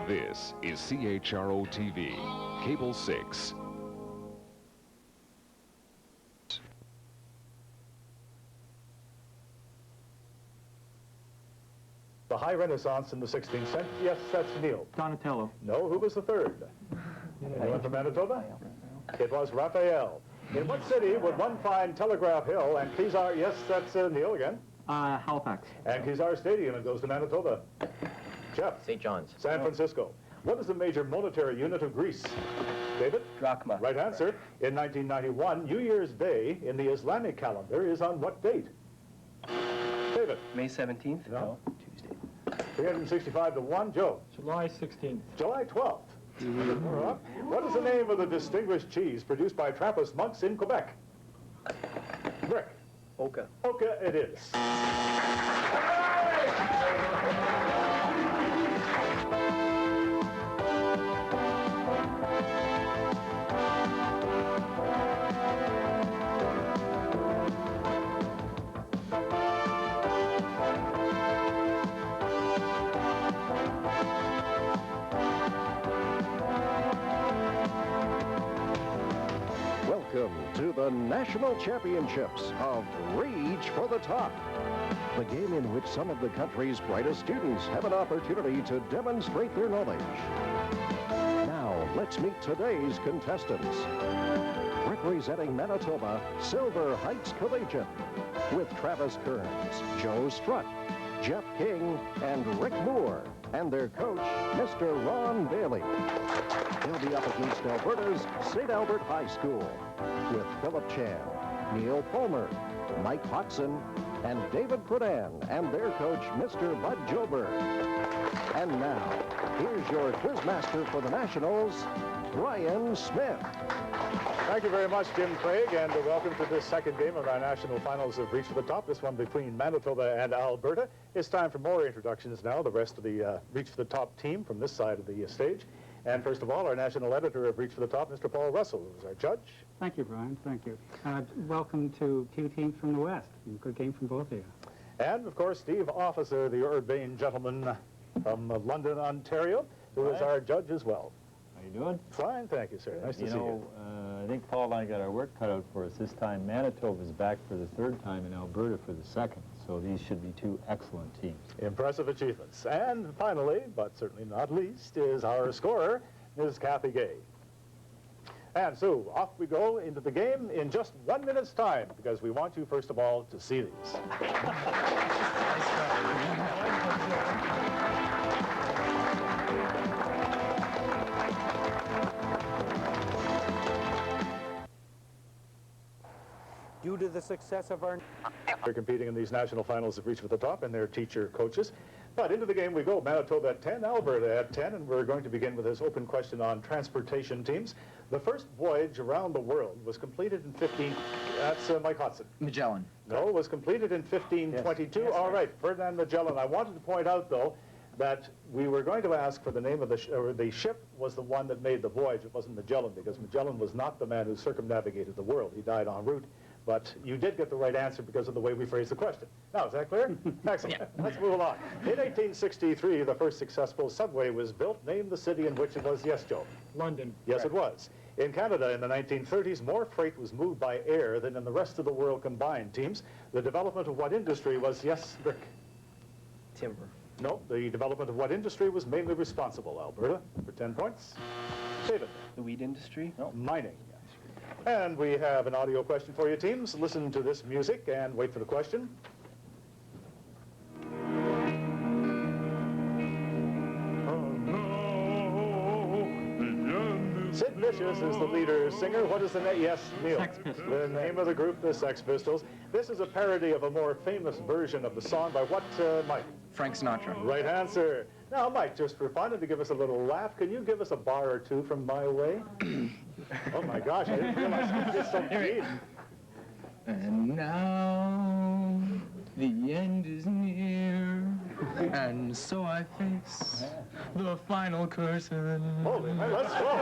This is CHRO TV, Cable 6. The high renaissance in the 16th century. Yes, that's Neil. Donatello. No, who was the third? Anyone from Manitoba? It was Raphael. In what city would one find Telegraph Hill and Kezar? Yes, that's Neil again. Halifax. And Kezar Stadium, it goes to Manitoba. Jeff. St. John's. San Francisco. What is the major monetary unit of Greece? David? Drachma. Right answer. In 1991, New Year's Day in the Islamic calendar is on what date? David? May 17th? No. Tuesday. 365 to 1. Joe? July 16th. July 12th. What is the name of the distinguished cheese produced by Trappist monks in Quebec? Rick? Oka. Oka it is. Welcome to the National Championships of Reach for the Top, the game in which some of the country's brightest students have an opportunity to demonstrate their knowledge. Now, let's meet today's contestants. Representing Manitoba, Silver Heights Collegiate, with Travis Kearns, Joe Strutt, Jeff King, and Rick Moore, and their coach, Mr. Ron Bailey. They'll be up against Alberta's St. Albert High School, with Philip Chan, Neil Palmer, Mike Hodson, and David Prodan, and their coach, Mr. Bud Jober. And now, here's your quizmaster for the Nationals, Brian Smith. Thank you very much, Jim Craig, and welcome to this second game of our national finals of Reach for the Top, this one between Manitoba and Alberta. It's time for more introductions now, the rest of the Reach for the Top team from this side of the stage. And first of all, our national editor of Reach for the Top, Mr. Paul Russell, who's our judge. Thank you, Brian. Thank you. Welcome to two teams from the West. Good game from both of you. And, of course, Steve Officer, the urbane gentleman from London, Ontario, who is our judge as well. How you doing? Fine, thank you, sir. Nice to see you. I think Paul and I got our work cut out for us. This time, Manitoba's back for the third time and Alberta for the second. So these should be two excellent teams. Impressive achievements. And finally, but certainly not least, is our scorer, Ms. Kathy Gay. And so off we go into the game in just 1 minute's time, because we want you, first of all, to see these. Due to the success of our... They're competing in these national finals of Reach for the Top and their teacher coaches. But into the game we go. Manitoba at 10, Alberta at 10, and we're going to begin with this open question on transportation teams. The first voyage around the world was completed in 15... That's Mike Hodson. Magellan. No, it was completed in 1522. Yes. All right, Ferdinand Magellan. I wanted to point out, though, that we were going to ask for the name of the ship was the one that made the voyage. It wasn't Magellan, because Magellan was not the man who circumnavigated the world. He died en route. But you did get the right answer because of the way we phrased the question. Now, is that clear? Excellent. Yeah. Let's move along. In 1863, the first successful subway was built. Name the city in which it was. Yes, Joe? London. Yes, it was. In Canada, in the 1930s, more freight was moved by air than in the rest of the world combined. Teams, the development of what industry was. Yes, Rick? Timber. No, the development of what industry was mainly responsible. Alberta, for 10 points. David? The wheat industry. No, mining. And we have an audio question for you, teams. Listen to this music and wait for the question. Sid Vicious is the leader singer. What is the name? Yes, Neil. Sex Pistols. The name of the group, the Sex Pistols. This is a parody of a more famous version of the song by what, Mike? Frank Sinatra. Right answer. Now, Mike, just for fun and to give us a little laugh, can you give us a bar or two from My Way? Oh, my gosh, I didn't realize you did so deep. And now the end is near, and so I face the final curtain. Holy, hey, let's go.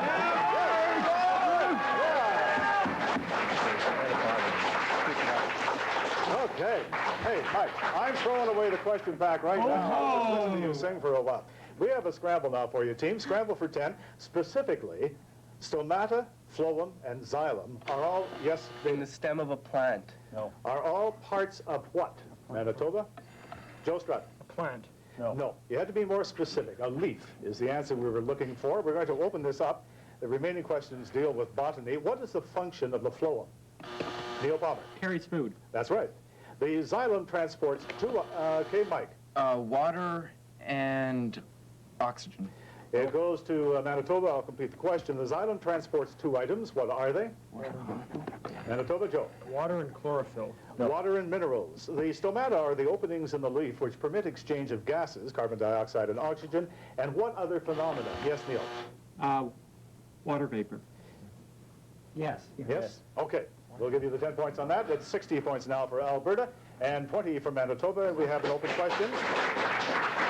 Okay. Hey, Mike, I'm throwing away the question back right now. I'll just listen to you sing for a while. We have a scramble now for you, team. Scramble for 10. Specifically, stomata, phloem, and xylem are all, yes, In the stem of a plant. No. are all parts of what? Manitoba? Joe Strutt. A plant. No. No, you had to be more specific. A leaf is the answer we were looking for. We're going to open this up. The remaining questions deal with botany. What is the function of the phloem? Neil Palmer. Carries food. That's right. The xylem transports two, okay, Mike. Water and oxygen. It goes to Manitoba. I'll complete the question. The xylem transports two items. What are they? Manitoba, Joe. Water and chlorophyll. Water and minerals. The stomata are the openings in the leaf which permit exchange of gases, carbon dioxide and oxygen. And what other phenomena? Yes, Neil. Water vapor. Yes. Yes? Okay. We'll give you the 10 points on that. It's 60 points now for Alberta and 20 for Manitoba. We have an open question.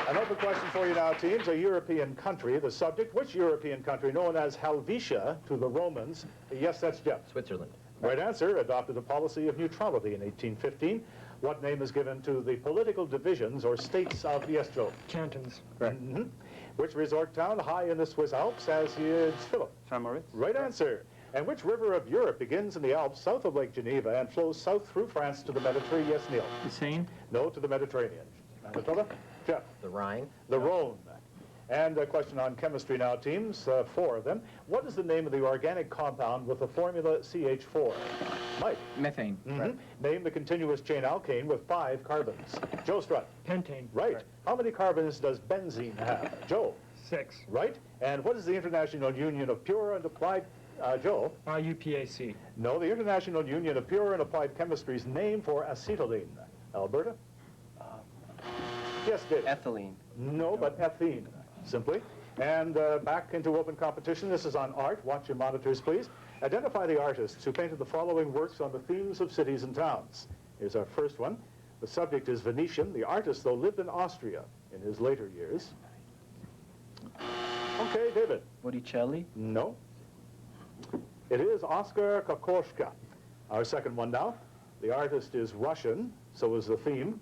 An open question for you now, teams. A European country. The subject, which European country known as Helvetia to the Romans? Yes, that's Jeff. Switzerland. Right answer. Adopted a policy of neutrality in 1815. What name is given to the political divisions or states of, yes, Joe? Cantons. Mhm. Which resort town high in the Swiss Alps has its Philip? Saint-Moritz. Right answer. And which river of Europe begins in the Alps south of Lake Geneva and flows south through France to the Mediterranean? Yes, Neil. The Seine. No, to the Mediterranean. Manitoba? Jeff. The Rhine. The Rhone. And a question on chemistry now, teams, 4 of them. What is the name of the organic compound with the formula CH4? Mike. Methane. Name the continuous chain alkane with 5 carbons. Joe Strutt. Pentane. Right. How many carbons does benzene have? Joe. 6. Right. And what is the International Union of Pure and Applied, Joe? IUPAC. No, the International Union of Pure and Applied Chemistry's name for acetylene. Alberta? Yes, Dave. Ethylene. No, but ethene, simply. And back into open competition. This is on art. Watch your monitors, please. Identify the artists who painted the following works on the themes of cities and towns. Here's our first one. The subject is Venetian. The artist, though, lived in Austria in his later years. Okay, David. Botticelli. No. It is Oskar Kokoschka. Our second one now. The artist is Russian, so is the theme.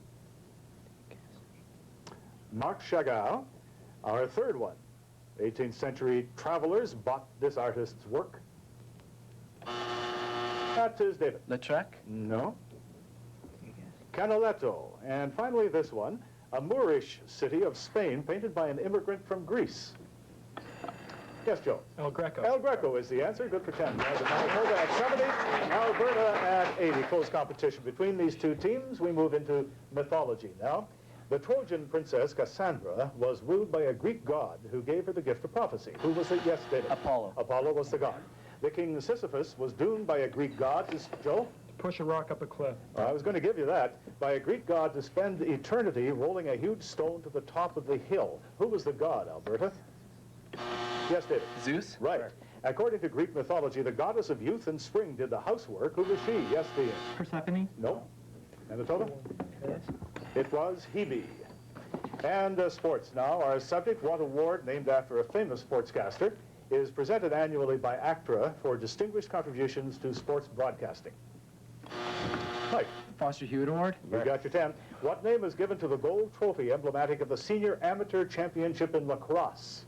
Marc Chagall. Our third one. 18th century travelers bought this artist's work. That is David. Lautrec. No. Canaletto. And finally this one. A Moorish city of Spain painted by an immigrant from Greece. Yes, Joe. El Greco. El Greco is the answer. Good for 10. Manitoba at 70, Alberta at 80. Close competition between these two teams. We move into mythology now. The Trojan princess Cassandra was wooed by a Greek god who gave her the gift of prophecy. Who was it? Yes, David. Apollo. Apollo was the god. The king Sisyphus was doomed by a Greek god to, Joe? Push a rock up a cliff. I was going to give you that. By a Greek god to spend eternity rolling a huge stone to the top of the hill. Who was the god, Alberta? Yes, David. Zeus. Right. According to Greek mythology, the goddess of youth and spring did the housework. Who was she? Yes, Dean. Persephone? No. Manitoba? It was Hebe. And sports now. Our subject, what award, named after a famous sportscaster, is presented annually by ACTRA for distinguished contributions to sports broadcasting. Mike. Foster Hewitt Award. You got your 10. What name is given to the gold trophy emblematic of the Senior Amateur Championship in lacrosse?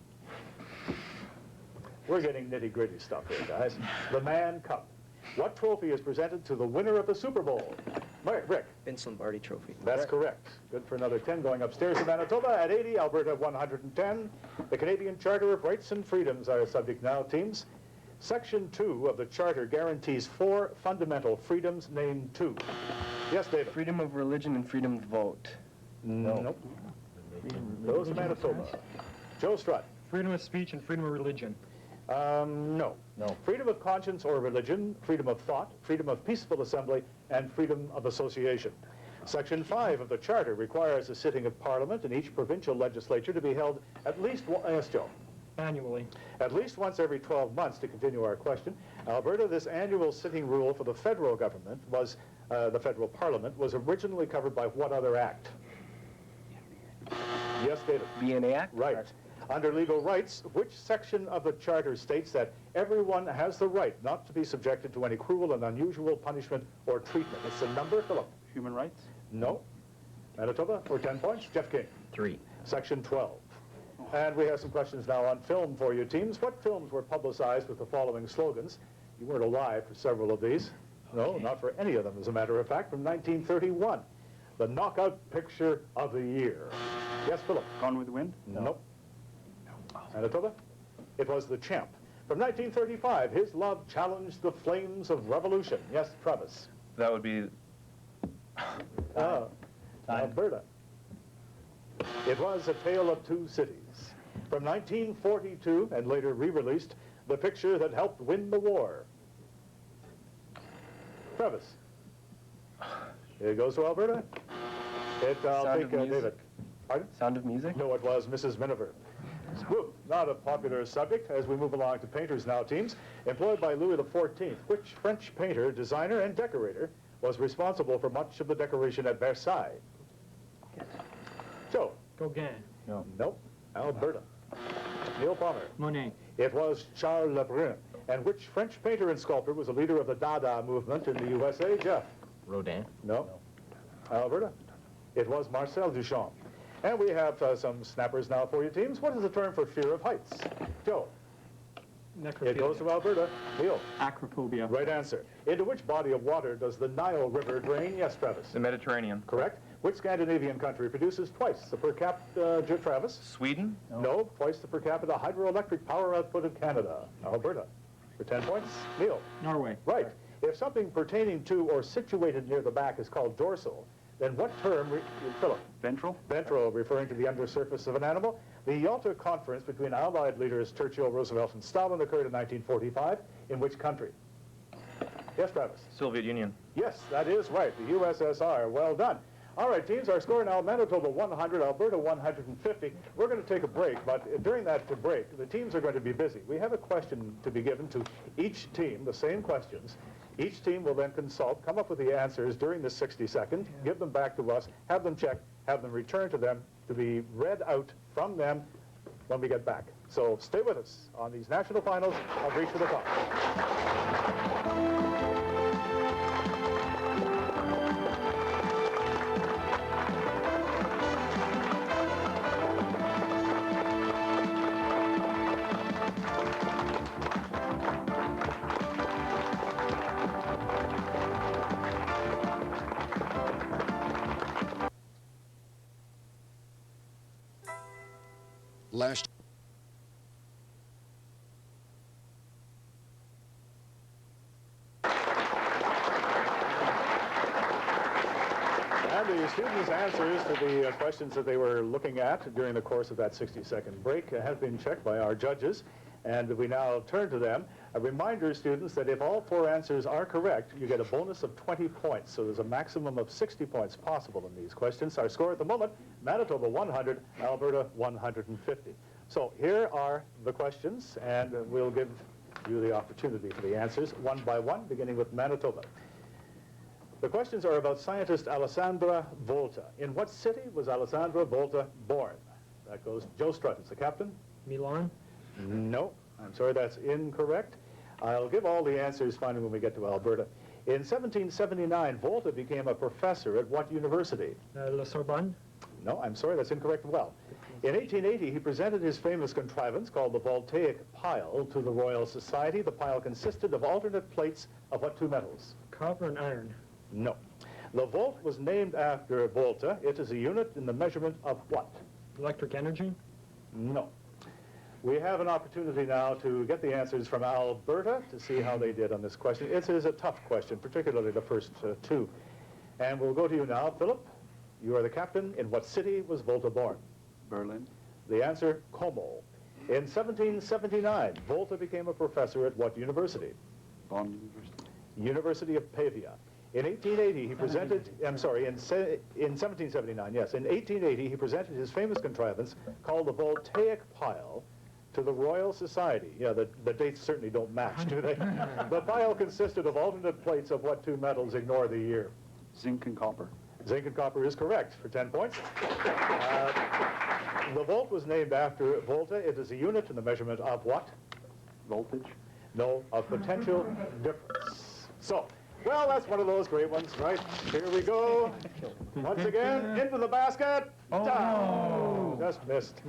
We're getting nitty-gritty stuff here, guys. The Mann Cup. What trophy is presented to the winner of the Super Bowl? Rick. Vince Lombardi Trophy. That's correct. Good for another 10 going upstairs to Manitoba at 80, Alberta at 110. The Canadian Charter of Rights and Freedoms are our subject now, teams. Section 2 of the Charter guarantees 4 fundamental freedoms, named 2. Yes, David. Freedom of religion and freedom to vote. Nope. Those are Manitoba. Joe Strutt. Freedom of speech and freedom of religion. No. Freedom of conscience or religion, freedom of thought, freedom of peaceful assembly, and freedom of association. Section 5 of the Charter requires a sitting of Parliament in each provincial legislature to be held at least, yes, Joe? Annually. At least once every 12 months, to continue our question. Alberta, this annual sitting rule for the federal government was, the federal parliament, was originally covered by what other act? Yes, David. BNA Act. Right. Under legal rights, which section of the Charter states that everyone has the right not to be subjected to any cruel and unusual punishment or treatment? It's the number, Philip. Human rights. No. Manitoba for 10 points. Jeff King. 3. Section 12. And we have some questions now on film for you teams. What films were publicized with the following slogans? You weren't alive for several of these. No, not for any of them, as a matter of fact, from 1931. The knockout picture of the year. Yes, Philip? Gone with the Wind? Nope. Manitoba? It was The Champ. From 1935, his love challenged the flames of revolution. Yes, Travis? That would be... Alberta. It was A Tale of Two Cities. From 1942, and later re-released, the picture that helped win the war. Travis? It goes to Alberta. I'll Sound take of Music. David. Pardon? Sound of Music? No, it was Mrs. Miniver. Whoop, not a popular subject as we move along to painters now, teams. Employed by Louis XIV, which French painter, designer, and decorator was responsible for much of the decoration at Versailles? Joe? Gauguin. No. Nope. Alberta. Neil Palmer? Monet. It was Charles Lebrun. And which French painter and sculptor was a leader of the Dada movement in the USA? Jeff? Rodin. No. Alberta? It was Marcel Duchamp. And we have some snappers now for you teams. What is the term for fear of heights? Joe? It goes to Alberta. Neil? Acrophobia. Right answer. Into which body of water does the Nile River drain? Yes, Travis. The Mediterranean. Correct. Which Scandinavian country produces twice the per capita, Travis? Sweden. No, twice the per capita hydroelectric power output of Canada. Alberta. For 10 points. Neil? Norway. Right. If something pertaining to or situated near the back is called dorsal, then what term, Philip? Ventral. Ventral, referring to the undersurface of an animal. The Yalta Conference between Allied leaders Churchill, Roosevelt, and Stalin occurred in 1945. In which country? Yes, Travis? Soviet Union. Yes, that is right. The USSR. Well done. All right, teams, our score now, Manitoba 100, Alberta 150. We're going to take a break, but during that break, the teams are going to be busy. We have a question to be given to each team, the same questions. Each team will then consult, come up with the answers during the 60 seconds, give them back to us, have them checked, have them returned to them to be read out from them when we get back. So stay with us on these national finals of Reach for the Top. Last And the students' answers to the questions that they were looking at during the course of that 60-second break have been checked by our judges, and we now turn to them. A reminder, students, that if all 4 answers are correct, you get a bonus of 20 points. So there's a maximum of 60 points possible in these questions. Our score at the moment, Manitoba 100, Alberta 150. So here are the questions, and we'll give you the opportunity for the answers one by one, beginning with Manitoba. The questions are about scientist Alessandra Volta. In what city was Alessandra Volta born? That goes Joe Strutt, the captain. Milan. No, I'm sorry, that's incorrect. I'll give all the answers finally when we get to Alberta. In 1779, Volta became a professor at what university? La Sorbonne. No, I'm sorry, that's incorrect as well. In 1880, he presented his famous contrivance called the voltaic pile to the Royal Society. The pile consisted of alternate plates of what 2 metals? Copper and iron. No. The volt was named after Volta. It is a unit in the measurement of what? Electric energy. No. We have an opportunity now to get the answers from Alberta to see how they did on this question. It is a tough question, particularly the first 2. And we'll go to you now. Philip, you are the captain. In what city was Volta born? Berlin. The answer, Como. In 1779, Volta became a professor at what university? Bonn University. University of Pavia. In 1880, he presented, I'm sorry, in 1779, yes. In 1880, he presented his famous contrivance called the voltaic pile to the Royal Society. Yeah, the dates certainly don't match, do they? The pile consisted of alternate plates of what 2 metals? Ignore the year. Zinc and copper. Zinc and copper is correct for 10 points. The volt was named after Volta. It is a unit in the measurement of what? Voltage. No, of potential difference. So, Well, that's one of those great ones, right? Here we go. Once again, into the basket. Down. Just missed.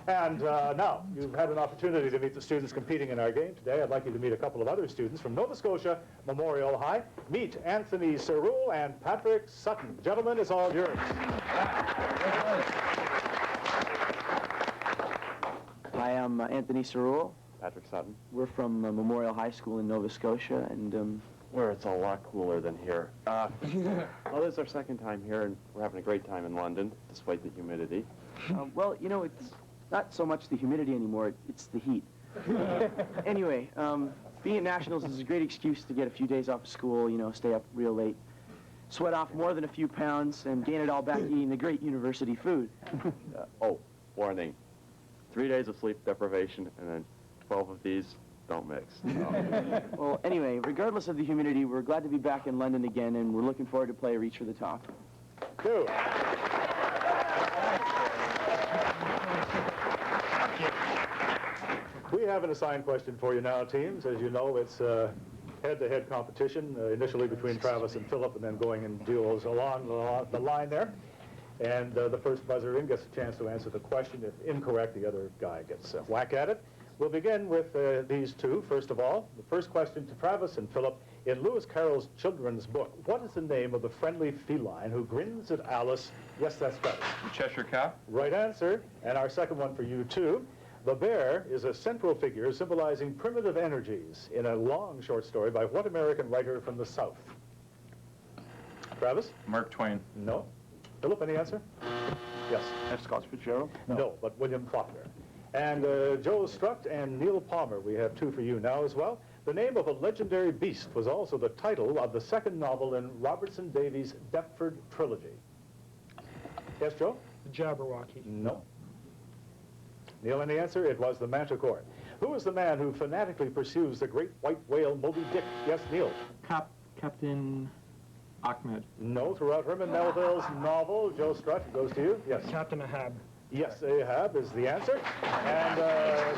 And now, you've had an opportunity to meet the students competing in our game today. I'd like you to meet a couple of other students from Nova Scotia Memorial High. Meet Anthony Cerule and Patrick Sutton. Gentlemen, it's all yours. Hi, I'm Anthony Cerule. Patrick Sutton. We're from Memorial High School in Nova Scotia, and Where it's a lot cooler than here. Well, this is our second time here, and we're having a great time in London, despite the humidity. well, you know, it's not so much the humidity anymore, it's the heat. Anyway, being at Nationals is a great excuse to get a few days off of school, you know, stay up real late, sweat off more than a few pounds, and gain it all back eating the great university food. Oh, warning. 3 days of sleep deprivation, and then 12 of these don't mix. Well, anyway, regardless of the humidity, we're glad to be back in London again, and we're looking forward to play a Reach for the Top. Two. We have an assigned question for you now, teams. As you know, it's head-to-head competition, initially between Travis and Philip, and then going in duos along the line there. And the first buzzer in gets a chance to answer the question. If incorrect, the other guy gets a whack at it. We'll begin with these two. First of all, the first question to Travis and Philip. In Lewis Carroll's children's book, what is the name of the friendly feline who grins at Alice? Yes, that's Travis. The Cheshire Cat. Right answer. And our second one for you, too. The bear is a central figure symbolizing primitive energies in a long short story by what American writer from the South? Travis? Mark Twain. No. Philip, any answer? Yes. F. Scott Fitzgerald? No, but William Faulkner. And Joe Strutt and Neil Palmer, we have two for you now as well. The name of a legendary beast was also the title of the second novel in Robertson Davies' Deptford trilogy. Yes, Joe? The Jabberwocky. No. Neil, any answer? It was the Manticore. Who is the man who fanatically pursues the great white whale Moby Dick? Yes, Neil? Captain Ahmed. No, throughout Herman Melville's novel, Joe Strutt, goes to you. Yes. Captain Ahab. Yes, Ahab is the answer. And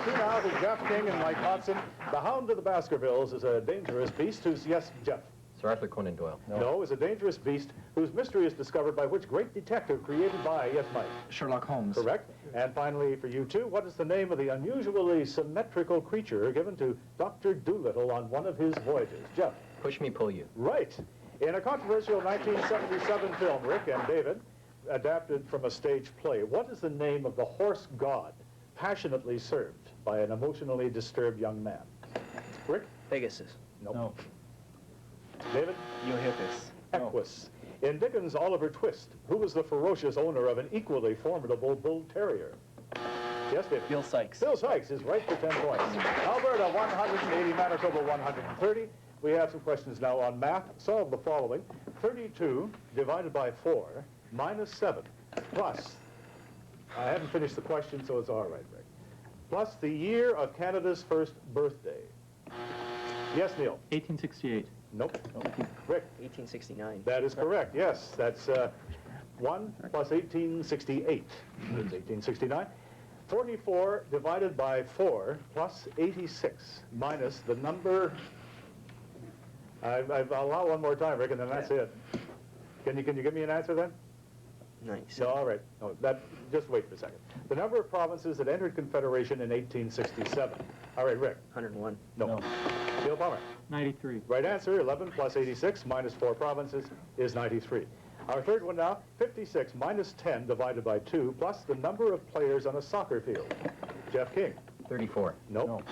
two now to Jeff King and Mike Hodson. The Hound of the Baskervilles is a dangerous beast whose, yes, Jeff? Sir Arthur Conan Doyle. No, is a dangerous beast whose mystery is discovered by which great detective created by, yes, Mike? Sherlock Holmes. Correct. And finally, for you two, what is the name of the unusually symmetrical creature given to Dr. Doolittle on one of his voyages? Jeff? Push Me, Pull You. Right. In a controversial 1977 film, Rick and David, adapted from a stage play, what is the name of the horse god passionately served by an emotionally disturbed young man? Rick? Pegasus. Nope. No. David? Eohippus. Equus. In Dickens' Oliver Twist, who was the ferocious owner of an equally formidable bull terrier? Yes, David? Bill Sykes. Bill Sykes is right for 10 points. Alberta, 180, Manitoba, 130. We have some questions now on math. Solve the following. 32 divided by 4 minus 7 plus, I haven't finished the question, so it's all right, Rick, plus the year of Canada's first birthday. Yes, Neil? 1868. Nope. Rick? 1869. That is correct, yes. That's 1 plus 1868. It's 1869. 44 divided by 4 plus 86 minus the number... I'll allow one more time, Rick, and then that's it. Can you give me an answer then? Nice. No, all right. No, just wait for a second. The number of provinces that entered Confederation in 1867. All right, Rick. 101. No. Neil Palmer. 93. Right answer, 11 plus 86 minus 4 provinces is 93. Our third one now, 56 minus 10 divided by 2 plus the number of players on a soccer field. Jeff King. 34. Nope.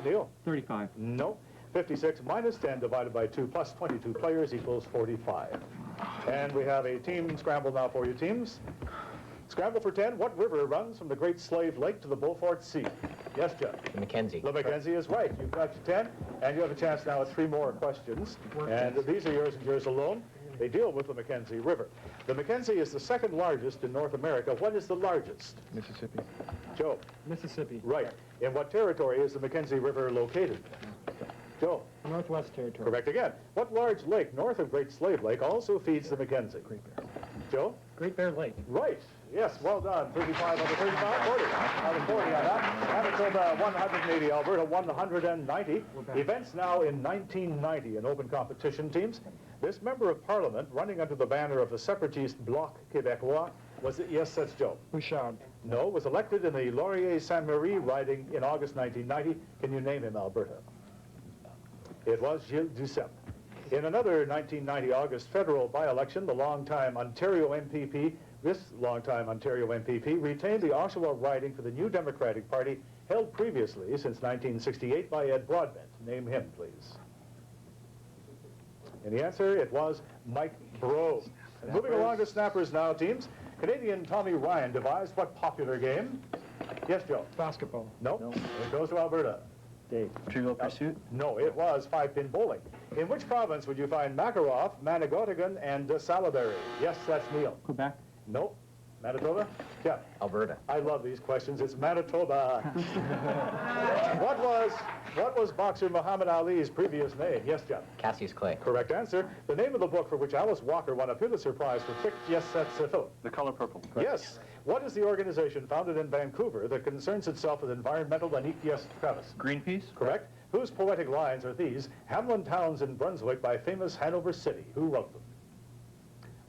Neil. 35. No. 56 minus 10 divided by 2 plus 22 players equals 45. And we have a team scramble now for you teams. Scramble for 10. What river runs from the Great Slave Lake to the Beaufort Sea? Yes, Jeff? The Mackenzie. The Mackenzie is right. You've got your 10, and you have a chance now at 3 more questions. And these are yours and yours alone. They deal with the Mackenzie River. The Mackenzie is the second largest in North America. What is the largest? Mississippi. Joe? Mississippi. Right. In what territory is the Mackenzie River located? Joe? Northwest Territory. Correct again. What large lake north of Great Slave Lake also feeds the Mackenzie? Joe? Great Bear Lake. Right. Yes, well done. 35 under 35, 40. Under 40 on that. Manitoba 180, Alberta 190. Events now in 1990 in open competition teams. This member of Parliament, running under the banner of the separatist Bloc Québécois, was it? Yes, that's Joe. Bouchard. No, was elected in the Laurier-Sainte-Marie riding in August 1990. Can you name him, Alberta? It was Gilles Duceppe. In another 1990 August federal by-election, the longtime Ontario MPP, retained the Oshawa riding for the New Democratic Party, held previously since 1968 by Ed Broadbent. Name him, please. And the answer, it was Mike Breau. And moving along to snappers now, teams. Canadian Tommy Ryan devised what popular game? Yes, Joe. Basketball. No. It goes to Alberta. Dave. Trivial Pursuit? No, it was five-pin bowling. In which province would you find Makarov, Manigotigan, and Salaberry? Yes, that's Neil. Quebec. Nope. Manitoba? Yeah. Alberta. I love these questions. It's Manitoba. What was boxer Muhammad Ali's previous name? Yes, Jeff. Cassius Clay. Correct answer. The name of the book for which Alice Walker won a Pulitzer Prize for fiction. Yes, that's Philip. The Color Purple. Yes. What is the organization founded in Vancouver that concerns itself with environmental and yes, Travis? Greenpeace. Correct. Whose poetic lines are these? Hamlin towns in Brunswick by famous Hanover City. Who wrote them?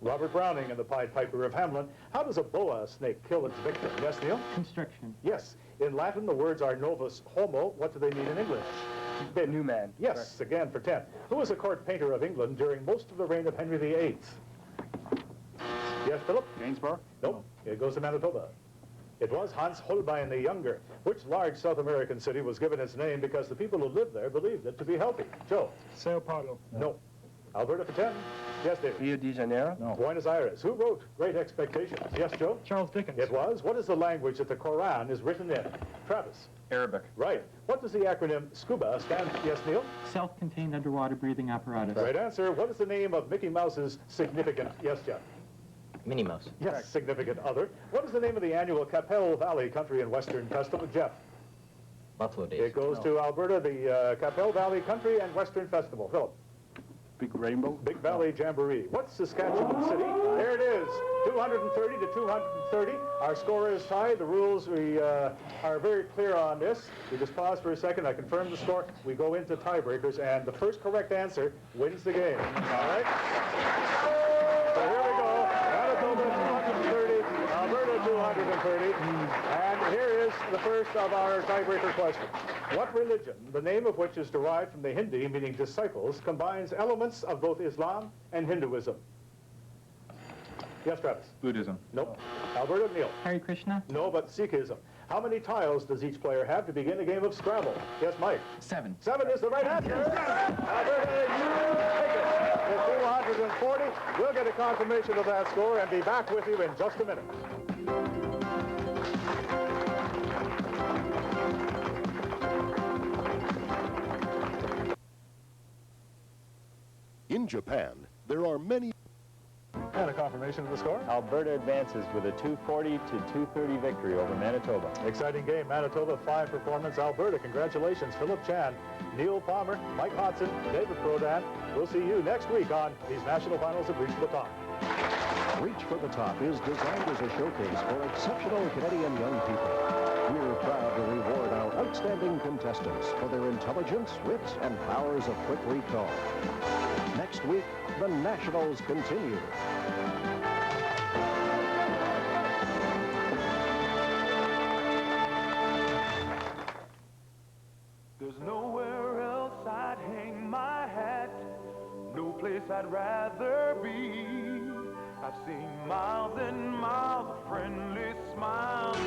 Robert Browning in The Pied Piper of Hamelin. How does a boa snake kill its victim? Yes, Neil? Constriction. Yes. In Latin, the words are novus homo. What do they mean in English? New man. Yes, again for 10. Who was a court painter of England during most of the reign of Henry VIII? Yes, Philip? Gainsborough? Nope. It goes to Manitoba. It was Hans Holbein the Younger. Which large South American city was given its name because the people who lived there believed it to be healthy? Joe? Sao Paulo. No. Alberta for 10. Yes, David? Rio de Janeiro? No. Buenos Aires. Who wrote Great Expectations? Yes, Joe? Charles Dickens. It was. What is the language that the Quran is written in? Travis? Arabic. Right. What does the acronym SCUBA stand for? Yes, Neil? Self-contained underwater breathing apparatus. Right answer. What is the name of Mickey Mouse's significant? Yes, Jeff? Minnie Mouse. Yes, significant other. What is the name of the annual Capel Valley Country and Western Festival? Jeff? Buffalo Days. It goes to Alberta, the Capel Valley Country and Western Festival. Philip? Big Rainbow. Big Valley Jamboree. What's Saskatchewan City? There it is. 230 to 230. Our score is tied. The rules, we are very clear on this. We just pause for a second. I confirm the score. We go into tiebreakers, and the first correct answer wins the game. All right? So here we go. Manitoba 230, Alberta 230. And here is the first of our tiebreaker questions. What religion, the name of which is derived from the Hindi, meaning disciples, combines elements of both Islam and Hinduism? Yes, Travis? Buddhism. Nope. Alberta, Neil? Hare Krishna. No, but Sikhism. How many tiles does each player have to begin a game of Scrabble? Yes, Mike? 7. 7 is the right answer. Alberta, you take it. It's 240. We'll get a confirmation of that score and be back with you in just a minute. In Japan, there are many... And a confirmation of the score. Alberta advances with a 240 to 230 victory over Manitoba. Exciting game. Manitoba 5 performance. Alberta, congratulations. Philip Chan, Neil Palmer, Mike Hodson, David Prodan. We'll see you next week on these national finals of Reach for the Top. Reach for the Top is designed as a showcase for exceptional Canadian young people. We're proud to reward our outstanding contestants for their intelligence, wit, and powers of quick recall. Next week, the Nationals continue. There's nowhere else I'd hang my hat, no place I'd rather be. I've seen miles and miles of friendly smiles.